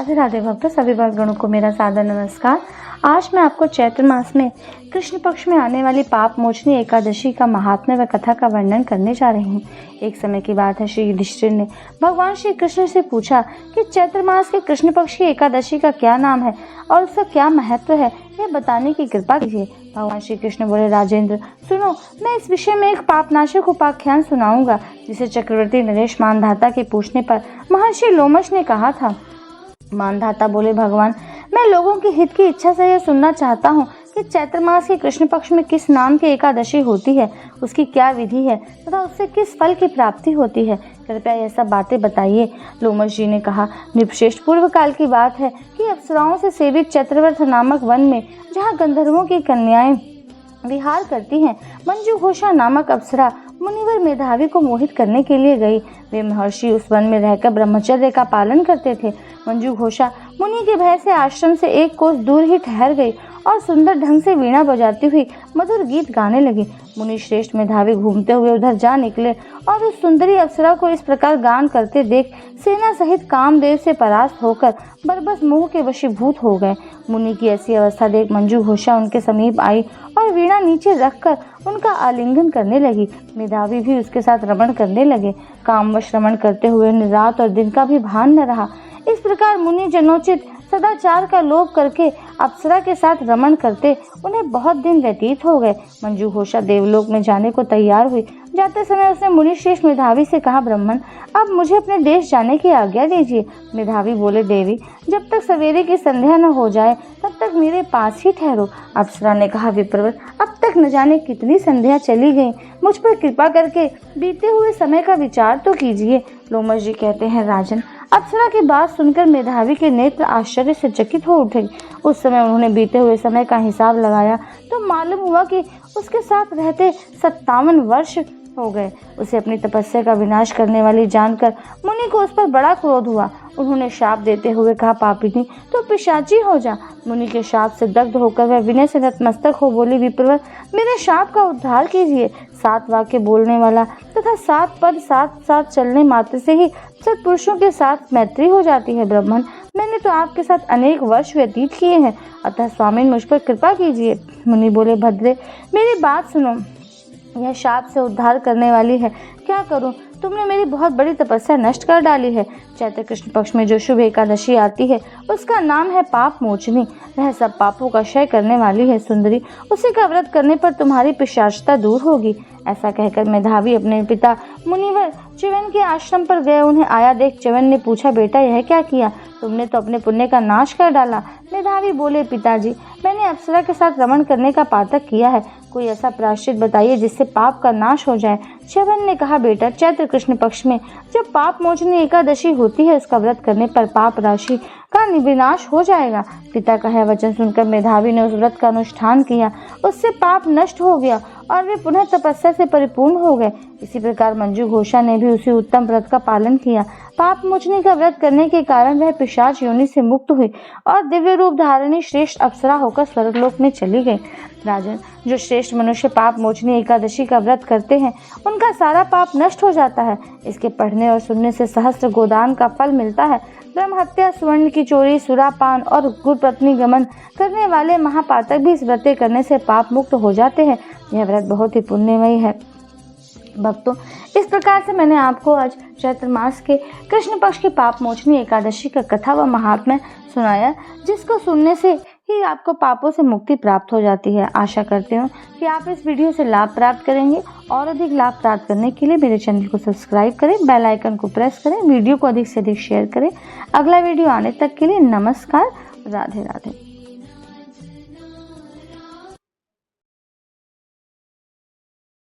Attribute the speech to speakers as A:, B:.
A: राधे राधे भक्तों, सभी भक्तगणों को मेरा सादर नमस्कार। आज मैं आपको चैत्र मास में कृष्ण पक्ष में आने वाली पाप मोचनी एकादशी का महात्म्य व कथा का वर्णन करने जा रही हूँ। एक समय की बात है, श्री युधिष्ठिर ने भगवान श्री कृष्ण से पूछा कि चैत्र मास के कृष्ण पक्ष की एकादशी का क्या नाम है और उसका क्या महत्व है, यह बताने की कृपा कीजिए। भगवान श्री कृष्ण बोले, राजेंद्र सुनो, मैं इस विषय में एक पापनाशक उपाख्यान सुनाऊंगा जिसे चक्रवर्ती नरेश मानधाता के पूछने पर महर्षि लोमश ने कहा था। मानधाता बोले, भगवान मैं लोगों के हित की इच्छा से यह सुनना चाहता हूँ कि चैत्र मास के कृष्ण पक्ष में किस नाम की एकादशी होती है, उसकी क्या विधि है तथा उससे किस फल की प्राप्ति होती है। कृपया यह सब बातें बताइए। लोमश जी ने कहा, नृपश्रेष्ठ, पूर्व काल की बात है कि अप्सराओं से सेवित चैत्रव्रत नामक वन में, जहाँ गंधर्वों की कन्याएं विहार करती हैं, मंजू घोषा नामक अप्सरा मुनिवर मेधावी को मोहित करने के लिए गई। वे महर्षि उस वन में रहकर ब्रह्मचर्य का पालन करते थे। मंजू घोषा मुनि के भय से आश्रम से एक कोस दूर ही ठहर गई और सुंदर ढंग से वीणा बजाती हुई मधुर गीत गाने लगी। मुनि श्रेष्ठ मेधावी घूमते हुए उधर जा निकले और उस सुंदरी अप्सरा को इस प्रकार गान करते देख सेना सहित कामदेव से परास्त होकर बरबस मोह के वशीभूत हो गए। मुनि की ऐसी अवस्था देख मंजू घोषा उनके समीप आई और वीणा नीचे रखकर उनका आलिंगन करने लगी। मेधावी भी उसके साथ रमण करने लगे। कामवश रमण करते हुए उन्हें रात और दिन का भी भान न रहा। इस प्रकार मुनि जनोचित सदाचार का लोभ करके अप्सरा के साथ रमण करते उन्हें बहुत दिन व्यतीत हो गए। मंजू घोषा देवलोक में जाने को तैयार हुई। जाते समय उसने मुनिश्रेष्ठ मेधावी से कहा, ब्राह्मण अब मुझे अपने देश जाने की आज्ञा दीजिए। मेधावी बोले, देवी जब तक सवेरे की संध्या न हो जाए तब तक मेरे पास ही ठहरो। अप्सरा ने कहा, विप्रवर अब तक न जाने कितनी संध्या चली गई, मुझ पर कृपा करके बीते हुए समय का विचार तो कीजिए। लोमश जी कहते हैं, राजन अप्सरा की बात सुनकर मेधावी के नेत्र आश्चर्य से चकित हो उठे। उस समय उन्होंने बीते हुए समय का हिसाब लगाया तो मालूम हुआ कि उसके साथ रहते 57 वर्ष हो गए। उसे अपनी तपस्या का विनाश करने वाली जानकर मुनि को उस पर बड़ा क्रोध हुआ। उन्होंने शाप देते हुए कहा, पापिनी तो पिशाची हो जा। मुनि के शाप से दग्ध होकर वह विनय से नतमस्तक हो बोली, विप्रवर मेरे शाप का उद्धार कीजिए। 7 वाक्य बोलने वाला तथा 7 पद साथ साथ चलने मात्र से ही सत्पुरुषों के साथ मैत्री हो जाती है। ब्राह्मण मैंने तो आपके साथ अनेक वर्ष व्यतीत किए हैं, अतः स्वामी मुझ पर कृपा कीजिए। मुनि बोले, भद्रे मेरी बात सुनो, यह शाप से उद्धार करने वाली है, क्या करूं? तुमने मेरी बहुत बड़ी तपस्या नष्ट कर डाली है। चैत्र कृष्ण पक्ष में जो शुभ एकादशी आती है उसका नाम है पाप मोचनी। वह सब पापों का क्षय करने वाली है। सुंदरी उसी का व्रत करने पर तुम्हारी पिशाचता दूर होगी। ऐसा कहकर मेधावी अपने पिता मुनिवर च्यवन के आश्रम पर गए। उन्हें आया देख च्यवन ने पूछा, बेटा यह क्या किया? तुमने तो अपने पुण्य का नाश कर डाला। मेधावी बोले, पिताजी मैंने अप्सरा के साथ रमण करने का पातक किया है, कोई ऐसा प्रायश्चित बताइए जिससे पाप का नाश हो जाए। च्यवन ने कहा, बेटा चैत्र कृष्ण पक्ष में जब पाप मोचनी एकादशी होती है उसका व्रत करने पर पाप राशि का विनाश हो जाएगा। पिता का यह वचन सुनकर मेधावी ने उस व्रत का अनुष्ठान किया। उससे पाप नष्ट हो गया और वे पुनः तपस्या से परिपूर्ण हो गए। इसी प्रकार मंजू घोषा ने भी उसी उत्तम व्रत का पालन किया। पाप मोचनी का व्रत करने के कारण वह पिशाच योनि से मुक्त हुई और दिव्य रूप धारणी श्रेष्ठ अप्सरा होकर स्वर्गलोक में चली गई। राजन जो श्रेष्ठ मनुष्य पाप मोचनी एकादशी का व्रत करते हैं उनका सारा पाप नष्ट हो जाता है। इसके पढ़ने और सुनने से सहस्त्र गोदान का फल मिलता है। ब्रह्म हत्या, स्वर्ण की चोरी, सुरापान और गुरुपत्नी गमन करने वाले महापातक भी इस व्रत करने से पाप मुक्त हो जाते हैं। यह व्रत बहुत ही पुण्यमयी है। भक्तों इस प्रकार से मैंने आपको आज चैत्र मास के कृष्ण पक्ष की पाप मोचनी एकादशी का कथा व महात्म्य सुनाया, जिसको सुनने से ही आपको पापों से मुक्ति प्राप्त हो जाती है। आशा करती हूँ कि आप इस वीडियो से लाभ प्राप्त करेंगे और अधिक लाभ प्राप्त करने के लिए मेरे चैनल को सब्सक्राइब करें, बेल आइकन को प्रेस करें, वीडियो को अधिक से अधिक शेयर करें। अगला वीडियो आने तक के लिए नमस्कार, राधे राधे।